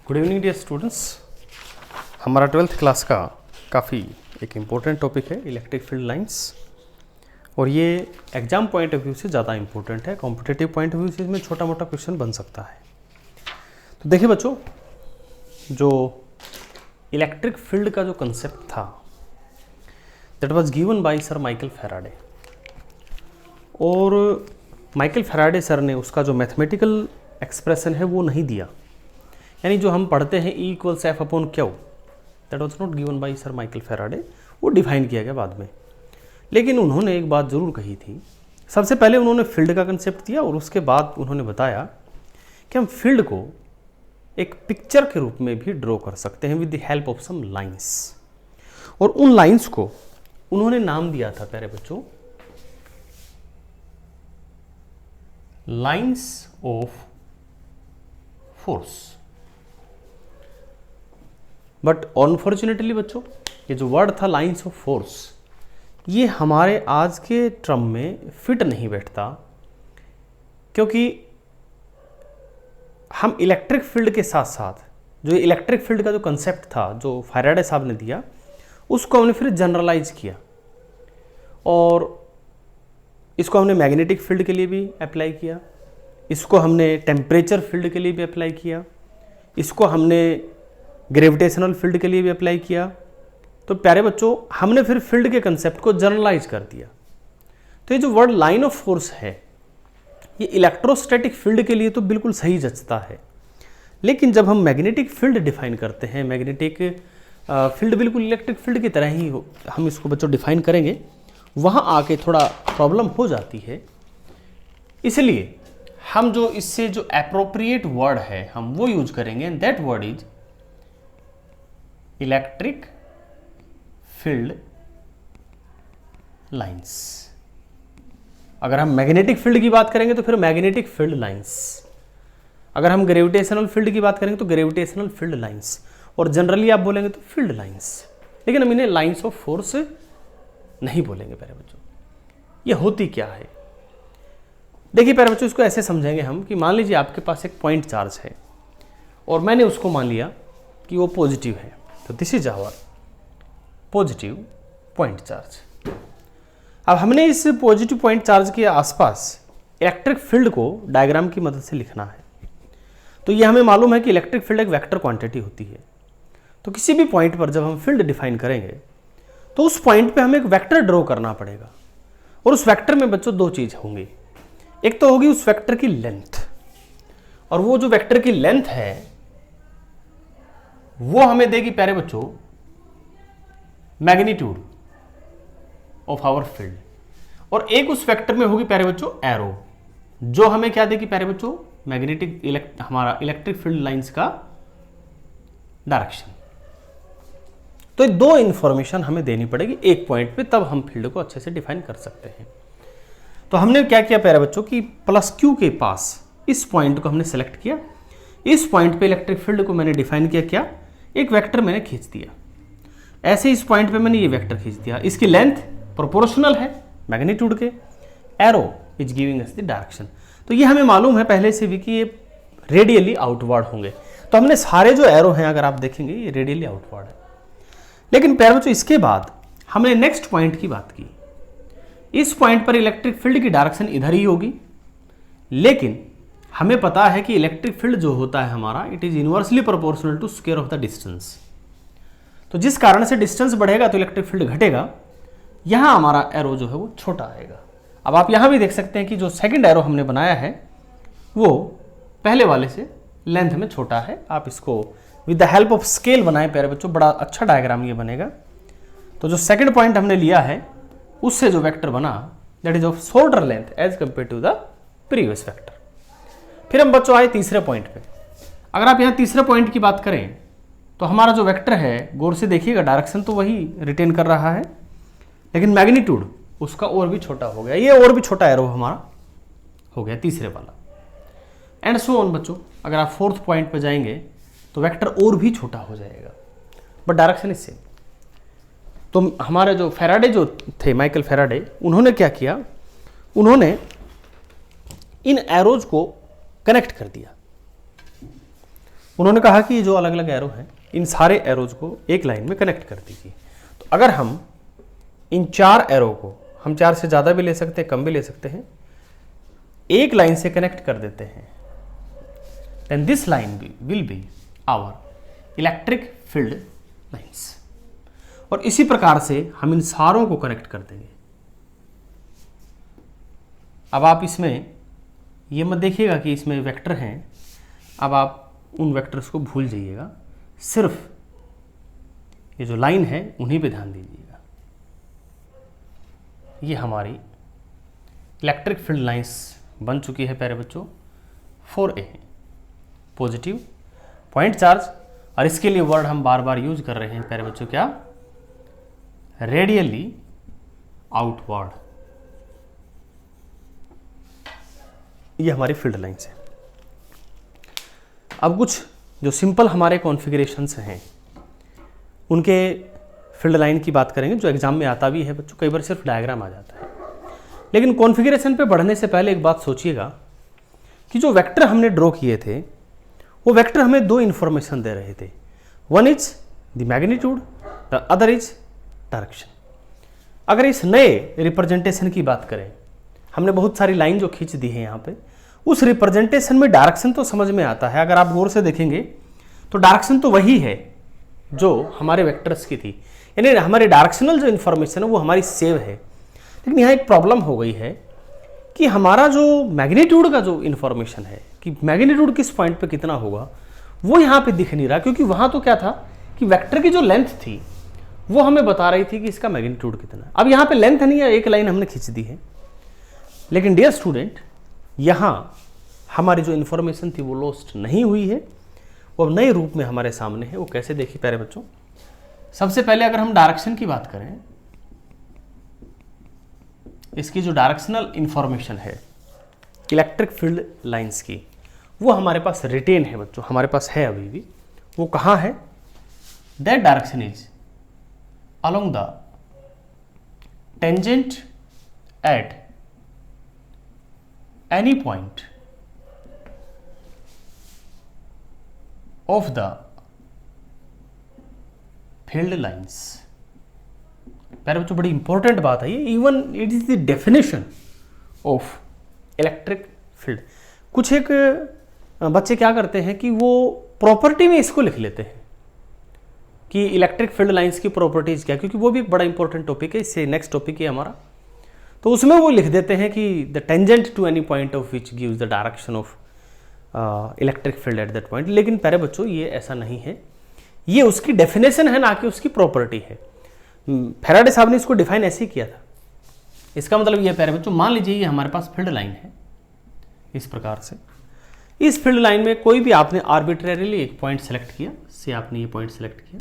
Good evening dear students. हमारा 12th class का काफ़ी एक इम्पोर्टेंट टॉपिक है इलेक्ट्रिक फील्ड लाइंस, और ये एग्जाम पॉइंट ऑफ व्यू से ज़्यादा इम्पोर्टेंट है। कॉम्पिटिटिव पॉइंट ऑफ व्यू से इसमें छोटा मोटा क्वेश्चन बन सकता है। तो देखिए बच्चों, जो इलेक्ट्रिक फील्ड का जो कंसेप्ट था that was given by sir Michael Faraday, और माइकल फैराडे सर ने उसका जो मैथमेटिकल एक्सप्रेशन है वो नहीं दिया। यानी जो हम पढ़ते हैं E = F/Q, that was not given by sir Michael Faraday, वो डिफाइन किया गया बाद में। लेकिन उन्होंने एक बात ज़रूर कही थी। सबसे पहले उन्होंने फील्ड का कंसेप्ट दिया और उसके बाद उन्होंने बताया कि हम फील्ड को एक पिक्चर के रूप में भी ड्रॉ कर सकते हैं with the help of some lines. और उन लाइंस को उन्होंने नाम दिया था प्यारे बच्चों, lines of force. But unfortunately बच्चों, ये जो वर्ड था लाइंस ऑफ फोर्स, ये हमारे आज के टर्म में फिट नहीं बैठता, क्योंकि हम इलेक्ट्रिक फील्ड के साथ साथ जो इलेक्ट्रिक फील्ड का जो कंसेप्ट था जो फैराडे साहब ने दिया, उसको हमने फिर जनरलाइज किया और इसको हमने मैग्नेटिक फील्ड के लिए भी अप्लाई किया, इसको हमने टेम्परेचर फील्ड के लिए भी अप्लाई किया, इसको हमने ग्रेविटेशनल फील्ड के लिए भी अप्लाई किया। तो प्यारे बच्चों, हमने फिर फील्ड के कंसेप्ट को जनरलाइज कर दिया। तो ये जो वर्ड लाइन ऑफ फोर्स है, ये इलेक्ट्रोस्टैटिक फील्ड के लिए तो बिल्कुल सही जचता है, लेकिन जब हम मैग्नेटिक फील्ड डिफाइन करते हैं, मैग्नेटिक फील्ड बिल्कुल इलेक्ट्रिक फील्ड की तरह ही हम इसको बच्चों डिफाइन करेंगे, वहाँ आके थोड़ा प्रॉब्लम हो जाती है। इसलिए हम जो इससे जो एप्रोप्रिएट वर्ड है हम वो यूज करेंगे, and that word is electric field lines. अगर हम मैग्नेटिक फील्ड की बात करेंगे तो फिर मैग्नेटिक फील्ड लाइंस, अगर हम ग्रेविटेशनल फील्ड की बात करेंगे तो ग्रेविटेशनल फील्ड लाइंस, और जनरली आप बोलेंगे तो फील्ड लाइंस। लेकिन हम इन्हें लाइंस ऑफ फोर्स नहीं बोलेंगे प्यारे बच्चों। ये होती क्या है? देखिए प्यारे बच्चों, इसको ऐसे समझेंगे हम कि मान लीजिए आपके पास एक पॉइंट चार्ज है और मैंने उसको मान लिया कि वो पॉजिटिव है, तो this is our positive point charge. अब हमने इस पॉजिटिव पॉइंट चार्ज के आसपास इलेक्ट्रिक फील्ड को डायग्राम की मदद से लिखना है। तो ये हमें मालूम है कि इलेक्ट्रिक फील्ड एक वेक्टर क्वांटिटी होती है। तो किसी भी पॉइंट पर जब हम फील्ड डिफाइन करेंगे तो उस पॉइंट पे हमें एक वेक्टर ड्रॉ करना पड़ेगा, और उस वेक्टर में बच्चों दो चीज होंगी। एक तो होगी उस वेक्टर की लेंथ, और वो जो वेक्टर की लेंथ है वो हमें देगी प्यारे बच्चों मैग्नीट्यूड ऑफ आवर फील्ड, और एक उस वेक्टर में होगी प्यारे बच्चों एरो, जो हमें क्या देगी प्यारे बच्चों मैग्नेटिक हमारा इलेक्ट्रिक फील्ड लाइंस का डायरेक्शन। तो ये दो इंफॉर्मेशन हमें देनी पड़ेगी एक पॉइंट पे, तब हम फील्ड को अच्छे से डिफाइन कर सकते हैं। तो हमने क्या किया प्यारे बच्चों कि +Q के पास इस पॉइंट को हमने सेलेक्ट किया। इस पॉइंट पे इलेक्ट्रिक फील्ड को मैंने डिफाइन किया, क्या एक वेक्टर मैंने खींच दिया। ऐसे इस पॉइंट पे मैंने ये वेक्टर खींच दिया, इसकी लेंथ प्रोपोर्शनल है मैग्नीट्यूड के, arrow is giving us the direction. तो ये हमें मालूम है पहले से भी कि ये रेडियली आउटवर्ड होंगे। तो हमने सारे जो एरो हैं अगर आप देखेंगे ये रेडियली आउटवर्ड है। लेकिन प्यारे बच्चों, इसके बाद हमने नेक्स्ट पॉइंट की बात की। इस पॉइंट पर इलेक्ट्रिक फील्ड की डायरेक्शन इधर ही होगी, लेकिन हमें पता है कि इलेक्ट्रिक फील्ड जो होता है हमारा, it is inversely proportional to square of the distance. तो जिस कारण से डिस्टेंस बढ़ेगा तो इलेक्ट्रिक फील्ड घटेगा। यहां हमारा एरो जो है वो छोटा आएगा। अब आप यहां भी देख सकते हैं कि जो सेकंड एरो हमने बनाया है वो पहले वाले से लेंथ में छोटा है। आप इसको with the help of scale बनाए प्यारे बच्चों, बड़ा अच्छा डायग्राम ये बनेगा। तो जो सेकंड पॉइंट हमने लिया है उससे जो वेक्टर बना that is of shorter length as compare to the previous vector. फिर हम बच्चों आए तीसरे पॉइंट पे। अगर आप यहाँ तीसरे पॉइंट की बात करें तो हमारा जो वेक्टर है, गौर से देखिएगा, डायरेक्शन तो वही रिटेन कर रहा है, लेकिन मैग्नीट्यूड उसका और भी छोटा हो गया। ये और भी छोटा एरो हमारा हो गया तीसरे वाला, एंड सो ऑन बच्चों। अगर आप फोर्थ पॉइंट पे जाएंगे तो वेक्टर और भी छोटा हो जाएगा, बट डायरेक्शन इज सेम। तो हमारे जो फैराडे जो थे, माइकल फैराडे, उन्होंने क्या किया, उन्होंने इन एरोज को कनेक्ट कर दिया। उन्होंने कहा कि ये जो अलग अलग एरो हैं इन सारे एरोज को एक लाइन में कनेक्ट कर दीजिए। तो अगर हम इन 4 एरो को, हम 4 से ज़्यादा भी ले सकते हैं, कम भी ले सकते हैं, एक लाइन से कनेक्ट कर देते हैं, then this line will be our electric field lines. और इसी प्रकार से हम इन सारों को कनेक्ट कर देंगे। अब आप इसमें ये मत देखिएगा कि इसमें वेक्टर हैं, अब आप उन वेक्टर्स को भूल जाइएगा, सिर्फ ये जो लाइन है उन्हीं पे ध्यान दीजिएगा। ये हमारी इलेक्ट्रिक फील्ड लाइंस बन चुकी है प्यारे बच्चों। 4A है पॉजिटिव पॉइंट चार्ज, और इसके लिए वर्ड हम बार बार यूज कर रहे हैं प्यारे बच्चों, क्या? Radially outward. ये हमारी फील्ड लाइंस है। अब कुछ जो सिंपल हमारे कॉन्फ़िगरेशंस हैं उनके फील्ड लाइन की बात करेंगे, जो एग्जाम में आता भी है बच्चों, कई बार सिर्फ डायग्राम आ जाता है। लेकिन कॉन्फ़िगरेशन पे बढ़ने से पहले एक बात सोचिएगा कि जो वेक्टर हमने ड्रॉ किए थे वो वेक्टर हमें 2 इन्फॉर्मेशन दे रहे थे। One is the magnitude, the other is direction. अगर इस नए रिप्रेजेंटेशन की बात करें, हमने बहुत सारी लाइन जो खींच दी है यहाँ पे, उस रिप्रेजेंटेशन में डायरेक्शन तो समझ में आता है। अगर आप गौर से देखेंगे तो डायरेक्शन तो वही है जो हमारे वेक्टर्स की थी, यानी हमारी डायरेक्शनल जो इन्फॉर्मेशन है वो हमारी सेव है। लेकिन यहाँ एक प्रॉब्लम हो गई है कि हमारा जो मैग्नीट्यूड का जो इन्फॉर्मेशन है कि मैग्नीट्यूड किस पॉइंट पे कितना होगा वो यहाँ पे दिख नहीं रहा, क्योंकि वहाँ तो क्या था कि वेक्टर की जो लेंथ थी वो हमें बता रही थी कि इसका मैग्नीट्यूड कितना है। अब यहाँ पे लेंथ नहीं है, एक लाइन हमने खींच दी है, लेकिन डियर स्टूडेंट यहाँ हमारी जो इन्फॉर्मेशन थी वो लॉस्ट नहीं हुई है, वो अब नए रूप में हमारे सामने है। वो कैसे, देखिए प्यारे बच्चों, सबसे पहले अगर हम डायरेक्शन की बात करें, इसकी जो डायरेक्शनल इंफॉर्मेशन है इलेक्ट्रिक फील्ड लाइंस की, वो हमारे पास रिटेन है बच्चों, हमारे पास है अभी भी। वो कहाँ है? That direction is along the tangent at any point of the field lines. प्यारे बच्चों, बड़ी इंपॉर्टेंट बात है ये, even it is the definition of electric field. कुछ एक बच्चे क्या करते हैं कि वो प्रॉपर्टी में इसको लिख लेते हैं कि इलेक्ट्रिक फील्ड लाइंस की प्रॉपर्टीज क्या, क्योंकि वो भी एक बड़ा इंपॉर्टेंट टॉपिक है, इससे नेक्स्ट टॉपिक है हमारा। तो उसमें वो लिख देते हैं कि the tangent to any point of which gives the direction of electric field at that point. लेकिन प्यारे बच्चों ये ऐसा नहीं है, ये उसकी डेफिनेशन है ना कि उसकी प्रॉपर्टी है। फैराडे साहब ने इसको डिफाइन ऐसे ही किया था। इसका मतलब ये प्यारे बच्चों, मान लीजिए ये हमारे पास फील्ड लाइन है इस प्रकार से। इस फील्ड लाइन में कोई भी आपने आर्बिट्रेरीली एक पॉइंट सेलेक्ट किया, से आपने ये पॉइंट सेलेक्ट किया,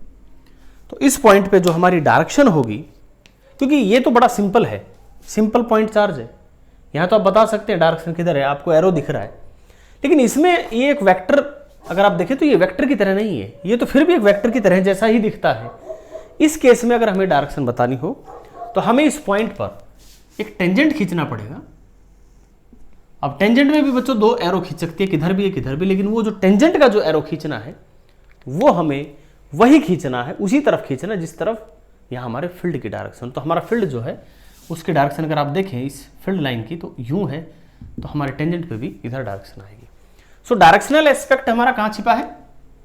तो इस पॉइंट पे जो हमारी डायरेक्शन होगी, क्योंकि ये तो बड़ा सिंपल है, सिंपल पॉइंट चार्ज है, यहाँ तो आप बता सकते हैं डायरेक्शन किधर है, आपको एरो दिख रहा है। लेकिन इसमें ये एक वेक्टर, अगर आप देखें तो ये वेक्टर की तरह नहीं है, ये तो फिर भी एक वेक्टर की तरह जैसा ही दिखता है। इस केस में अगर हमें डायरेक्शन बतानी हो तो हमें इस पॉइंट पर एक टेंजेंट खींचना पड़ेगा। अब टेंजेंट में भी बच्चों 2 एरो खींच सकती है, किधर भी है किधर भी, लेकिन वो जो टेंजेंट का जो एरो खींचना है वो हमें वही खींचना है, उसी तरफ खींचना जिस तरफ यहाँ हमारे फील्ड की डायरेक्शन। तो हमारा फील्ड जो है उसकी डायरेक्शन अगर आप देखें इस फील्ड लाइन की तो यूं है, तो हमारे टेंजेंट पे भी इधर डायरेक्शन आएगी। सो डायरेक्शनल एस्पेक्ट हमारा कहाँ छिपा है?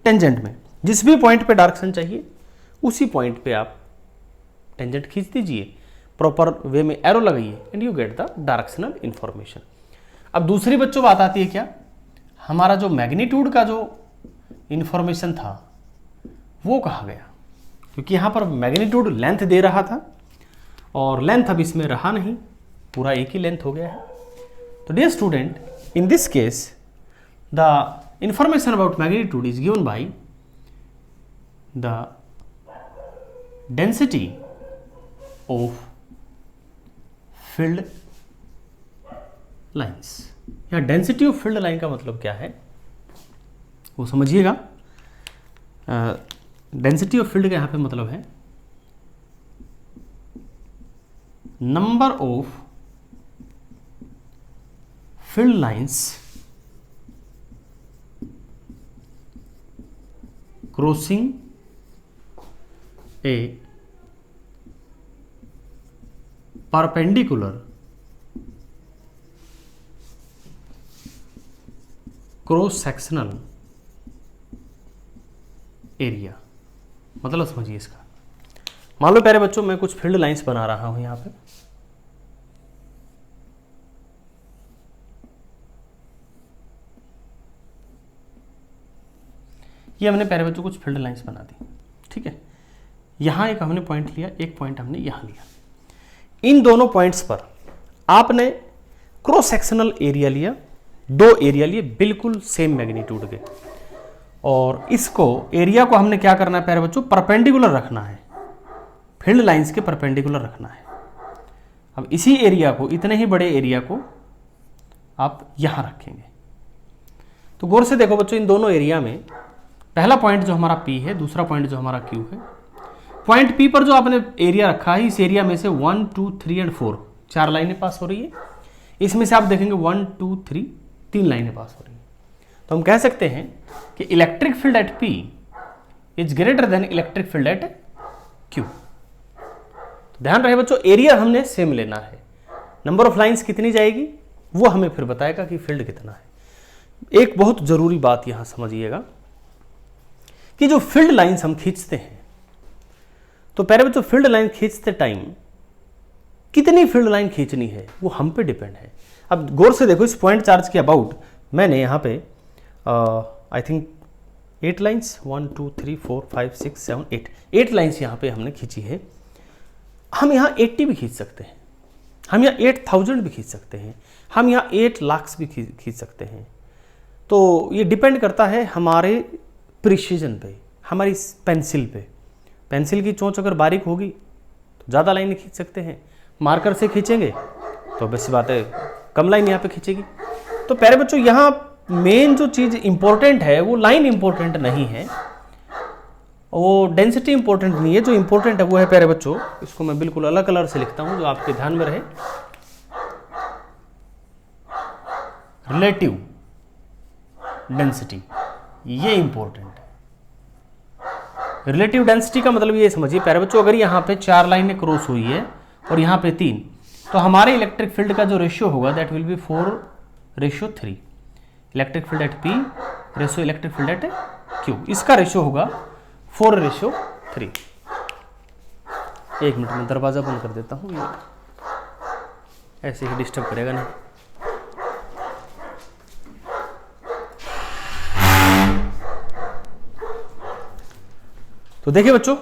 टेंजेंट में। जिस भी पॉइंट पे डायरेक्शन चाहिए उसी पॉइंट पे आप टेंजेंट खींच दीजिए, प्रॉपर वे में एरो लगाइए and you get the directional information. अब दूसरी बच्चों बात आती है क्या, हमारा जो मैग्नीट्यूड का जो इंफॉर्मेशन था वो कहाँ गया? क्योंकि यहाँ पर मैग्नीट्यूड लेंथ दे रहा था और लेंथ अब इसमें रहा नहीं, पूरा एक ही लेंथ हो गया है। तो dear student, in this case the information about magnitude is given by the density of field lines. यहाँ डेंसिटी ऑफ फील्ड लाइन का मतलब क्या है वो समझिएगा। डेंसिटी ऑफ फील्ड का यहाँ पे मतलब है number of field lines crossing A perpendicular cross sectional area. मतलब समझिए इसका, मान लो प्यारे बच्चों मैं कुछ फील्ड लाइंस बना रहा हूं यहां पे, ये हमने प्यारे बच्चों कुछ फील्ड लाइंस बना दी, ठीक है। यहां एक हमने पॉइंट लिया, एक पॉइंट हमने यहां लिया। इन दोनों पॉइंट्स पर आपने क्रॉस सेक्शनल एरिया लिया, दो एरिया लिए बिल्कुल सेम मैग्नीट्यूड के, और इसको एरिया को हमने क्या करना है प्यारे बच्चों, परपेंडिकुलर रखना है, फील्ड लाइंस के परपेंडिकुलर रखना है। अब इसी एरिया को, इतने ही बड़े एरिया को आप यहां रखेंगे। तो गौर से देखो बच्चों, इन दोनों एरिया में पहला पॉइंट जो हमारा P है, दूसरा पॉइंट जो हमारा Q है। पॉइंट P पर जो आपने एरिया रखा है, इस एरिया में से 1 2 3 एंड 4 4 लाइनें पास हो रही है। इसमें से आप देखेंगे 1 2 3 3 लाइनें पास हो रही है। तो हम कह सकते हैं कि electric field eight P is greater than electric field eight Q। तो ध्यान रहे बच्चों, एरिया हमने सेम लेना है, नंबर ऑफ लाइंस कितनी जाएगी वो हमें फिर बताएगा कि फील्ड कितना है। एक बहुत जरूरी बात यहां समझिएगा कि जो फील्ड लाइंस हम खींचते हैं, तो पहले बच्चों फील्ड लाइन खींचते टाइम कितनी फील्ड लाइन खींचनी है वो हम पे डिपेंड है। अब गौर से देखो, इस पॉइंट चार्ज के अबाउट मैंने यहाँ पे आई थिंक 8 लाइंस 1 2 3 4 5 6 7 8 लाइंस यहाँ पे हमने खींची है। हम यहाँ 80 भी खींच सकते हैं, हम यहाँ 8000 भी खींच सकते हैं, हम यहाँ 8 लाख भी खींच सकते हैं। तो ये डिपेंड करता है हमारे प्रिसीजन पे, हमारी पेंसिल पे। पेंसिल की चोंच अगर बारीक होगी तो ज़्यादा लाइन खींच सकते हैं, मार्कर से खींचेंगे तो बस बात है कम लाइन यहाँ पे खींचेगी। तो प्यारे बच्चों, यहाँ मेन जो चीज़ इंपॉर्टेंट है वो लाइन इंपॉर्टेंट नहीं है, वो डेंसिटी इंपॉर्टेंट नहीं है। जो इंपॉर्टेंट है वो है प्यारे बच्चों, इसको मैं बिल्कुल अलग कलर से लिखता हूँ जो आपके ध्यान में रहे, रिलेटिव डेंसिटी, ये इंपॉर्टेंट है। रिलेटिव डेंसिटी का मतलब ये समझिए प्यारे बच्चों, अगर यहाँ पे 4 लाइनें क्रॉस हुई है और यहाँ पे 3, तो हमारे इलेक्ट्रिक फील्ड का जो रेशियो होगा that will be 4:3। Electric field eight P ratio electric field eight Q, इसका रेशियो होगा 4:3। एक मिनट में दरवाजा बंद कर देता हूँ, ये ऐसे ही डिस्टर्ब करेगा नहीं। तो देखिए बच्चों,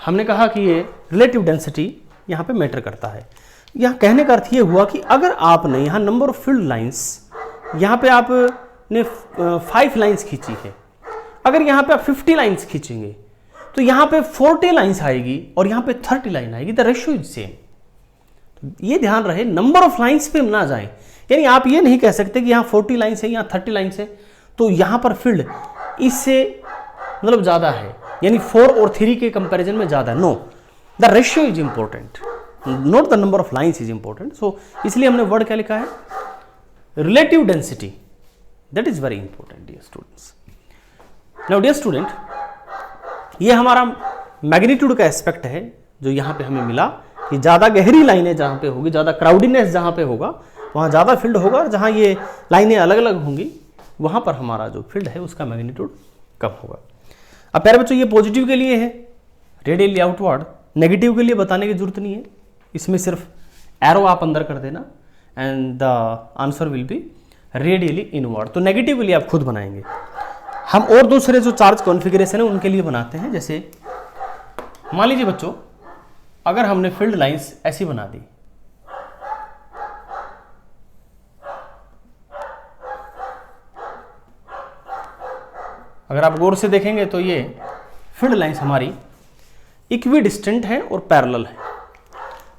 हमने कहा कि ये रिलेटिव डेंसिटी यहाँ पे मैटर करता है। यहाँ कहने का अर्थ ये हुआ कि अगर आपने यहाँ नंबर ऑफ फील्ड लाइंस, यहाँ पे आपने 5 लाइंस खींची है, अगर यहाँ पे आप 50 लाइंस खींचेंगे तो यहाँ पे 40 लाइंस आएगी और यहाँ पे 30 लाइन आएगी, द रेशियो इज सेम। तो ये ध्यान रहे, नंबर ऑफ लाइंस पे हम ना जाएं। यानी आप ये नहीं कह सकते कि यहाँ 40 लाइंस है, यहाँ 30 लाइंस है, तो यहाँ पर फील्ड इससे मतलब ज़्यादा है, यानी 4 और 3 के कंपैरिजन में ज़्यादा। No, the ratio is important, not the number of lines is important. So इसलिए हमने वर्ड क्या लिखा है, relative density, that is very important dear students. Now dear student, ये हमारा मैग्नीट्यूड का एस्पेक्ट है जो यहाँ पे हमें मिला कि ज़्यादा गहरी लाइनें जहाँ पे होगी, ज़्यादा क्राउडीनेस जहाँ पे होगा वहाँ ज़्यादा फील्ड होगा, और जहाँ ये लाइनें अलग अलग होंगी वहाँ पर हमारा जो फील्ड है उसका मैग्नीट्यूड कम होगा। अब प्यारे बच्चों, ये पॉजिटिव के लिए है रेडियली आउटवर्ड, नेगेटिव के लिए बताने की जरूरत नहीं है, इसमें सिर्फ एरो आप अंदर कर देना and the answer will be radially inward. तो नेगेटिव के लिए आप खुद बनाएंगे, हम और दूसरे जो चार्ज कॉन्फ़िगरेशन है उनके लिए बनाते हैं। जैसे मान लीजिए बच्चों, अगर हमने फील्ड लाइंस ऐसी बना दी, अगर आप गौर से देखेंगे तो ये फील्ड लाइंस हमारी इक्वी डिस्टेंट है और पैरेलल है,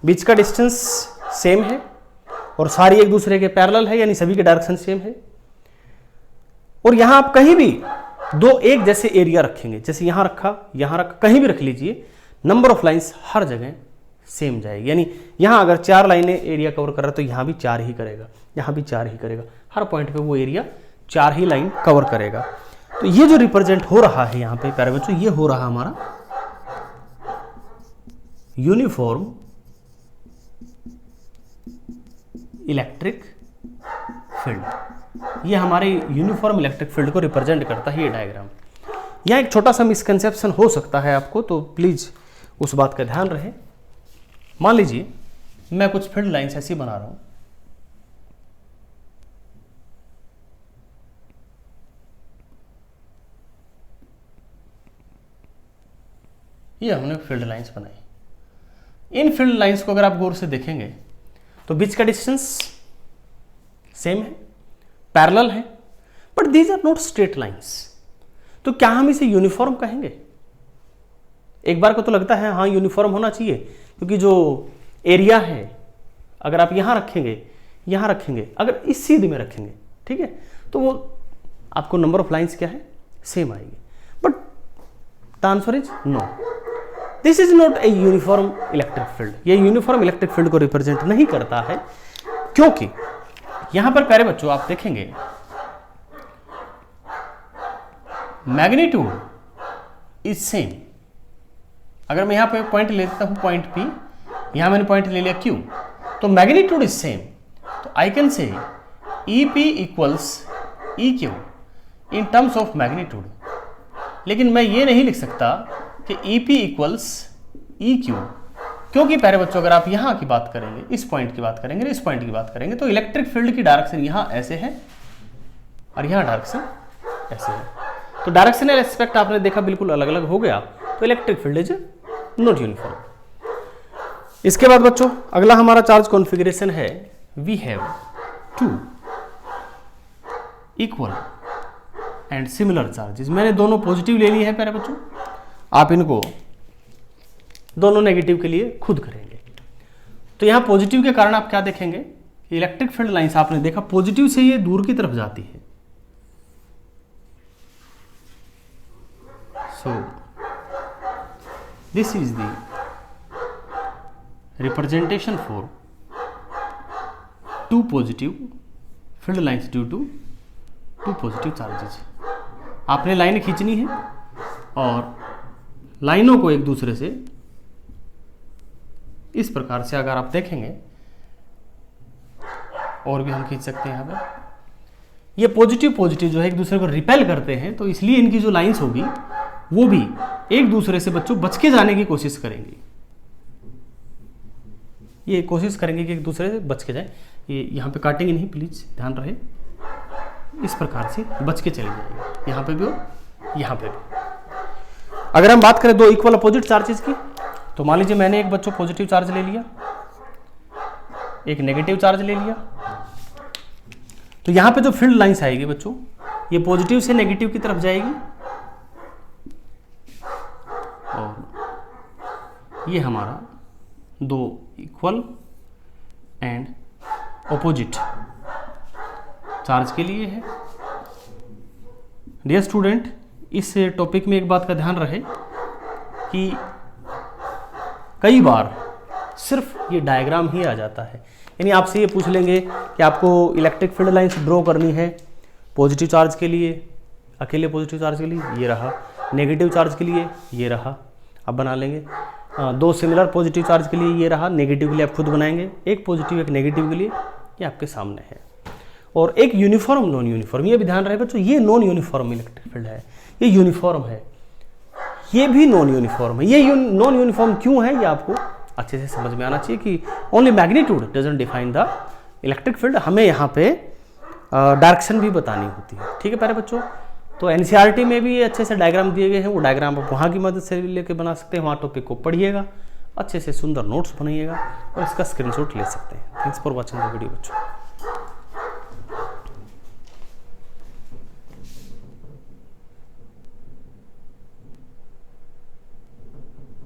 बीच का डिस्टेंस सेम है और सारी एक दूसरे के पैरेलल है, यानी सभी के डायरेक्शन सेम है। और यहां आप कहीं भी दो एक जैसे एरिया रखेंगे, जैसे यहां रखा, कहीं भी रख लीजिए, नंबर ऑफ लाइंस हर जगह सेम जाएगी। यानी यहां अगर 4 लाइनें एरिया कवर कर रहा है तो यहां भी 4 ही करेगा, यहां भी 4 ही करेगा, हर पॉइंट पे वो एरिया 4 ही लाइन कवर करेगा। तो ये जो रिप्रेजेंट हो रहा है यहाँ पे प्यारे बच्चों, ये हो रहा हमारा यूनिफॉर्म इलेक्ट्रिक फील्ड। ये हमारे यूनिफॉर्म इलेक्ट्रिक फील्ड को रिप्रेजेंट करता है ये डायग्राम। यहाँ एक छोटा सा मिसकंसेप्शन हो सकता है आपको, तो प्लीज उस बात का ध्यान रहे। मान लीजिए मैं कुछ फील्ड लाइन्स ऐसी बना रहा हूं, ये हमने फील्ड लाइंस बनाई। इन फील्ड लाइंस को अगर आप गौर से देखेंगे तो बीच का डिस्टेंस सेम है, पैरेलल है, but these are not straight lines. तो क्या हम इसे यूनिफॉर्म कहेंगे? एक बार को तो लगता है हाँ यूनिफॉर्म होना चाहिए, क्योंकि जो एरिया है अगर आप यहां रखेंगे, यहां रखेंगे, अगर इस सीध में रखेंगे, ठीक है, तो वो आपको नंबर ऑफ लाइंस क्या है, सेम आएगी। But the answer is no, this is not a uniform electric field. ये यूनिफॉर्म इलेक्ट्रिक फील्ड को रिप्रेजेंट नहीं करता है, क्योंकि यहां पर प्यारे बच्चों आप देखेंगे मैग्नीट्यूड इज सेम। अगर मैं यहां पे पॉइंट लेता हूं पॉइंट P, यहां मैंने पॉइंट ले लिया Q, तो मैग्नीट्यूड इज सेम। तो I can say EP equals EQ in terms of magnitude. लेकिन मैं ये नहीं लिख सकता कि EP इक्वल्स EQ, क्योंकि प्यारे बच्चों अगर आप यहां की बात करेंगे, इस पॉइंट की बात करेंगे, इस पॉइंट की बात करेंगे, तो इलेक्ट्रिक फील्ड की डायरेक्शन यहां ऐसे है और यहां डायरेक्शन ऐसे है। तो डायरेक्शनल एस्पेक्ट आपने देखा बिल्कुल अलग अलग हो गया, तो electric field is not uniform. इसके बाद बच्चों अगला हमारा चार्ज कॉन्फ़िगरेशन है, we have two equal and similar charges. मैंने दोनों पॉजिटिव ले लिए हैं प्यारे बच्चों, आप इनको दोनों नेगेटिव के लिए खुद करेंगे। तो यहां पॉजिटिव के कारण आप क्या देखेंगे, इलेक्ट्रिक फील्ड लाइंस आपने देखा पॉजिटिव से ये दूर की तरफ जाती है। So this is the representation for two positive field lines due to two positive charges. आपने लाइन खींचनी है और लाइनों को एक दूसरे से इस प्रकार से अगर आप देखेंगे, और भी हम खींच सकते हैं यहाँ पे, ये पॉजिटिव पॉजिटिव जो है एक दूसरे को रिपेल करते हैं, तो इसलिए इनकी जो लाइंस होगी वो भी एक दूसरे से बच्चों बच के जाने की कोशिश करेंगी। ये कोशिश करेंगे कि एक दूसरे से बच के जाए। ये यहाँ पे काटेंगे नहीं, प्लीज ध्यान रहे, इस प्रकार से बच के चले जाएंगे, यहाँ पे भी और यहाँ पे भी। अगर हम बात करें दो इक्वल अपोजिट चार्जेस की, तो मान लीजिए मैंने एक बच्चों पॉजिटिव चार्ज ले लिया, एक नेगेटिव चार्ज ले लिया, तो यहां पे जो फील्ड लाइंस आएगी बच्चों, ये पॉजिटिव से नेगेटिव की तरफ जाएगी और ये हमारा दो इक्वल एंड ऑपोजिट चार्ज के लिए है। डियर स्टूडेंट, इस टॉपिक में एक बात का ध्यान रहे कि कई बार सिर्फ ये डायग्राम ही आ जाता है, यानी आपसे ये पूछ लेंगे कि आपको इलेक्ट्रिक फील्ड लाइंस ड्रॉ करनी है पॉजिटिव चार्ज के लिए, अकेले पॉजिटिव चार्ज के लिए ये रहा, नेगेटिव चार्ज के लिए ये रहा, आप बना लेंगे। दो सिमिलर पॉजिटिव चार्ज के लिए ये रहा, नेगेटिव के लिए आप खुद बनाएंगे, एक पॉजिटिव एक नेगेटिव के लिए ये आपके सामने है। और एक यूनिफॉर्म नॉन यूनिफॉर्म, ये भी ध्यान रहे बच्चों, ये नॉन यूनिफॉर्म इलेक्ट्रिक फील्ड है, ये यूनिफॉर्म है, ये भी नॉन यूनिफॉर्म है। ये नॉन यूनिफॉर्म क्यों है, ये आपको अच्छे से समझ में आना चाहिए कि only magnitude doesn't define the electric field. हमें यहाँ पे डायरेक्शन भी बतानी होती है, ठीक है प्यारे बच्चों। तो एनसीईआरटी में भी अच्छे से डायग्राम दिए गए हैं, वो डायग्राम आप वहाँ की मदद से लेके बना सकते हैं, वहाँ टॉपिक को पढ़िएगा, अच्छे से सुंदर नोट्स बनाइएगा और इसका स्क्रीनशॉट ले सकते हैं। Thanks for watching the video बच्चों।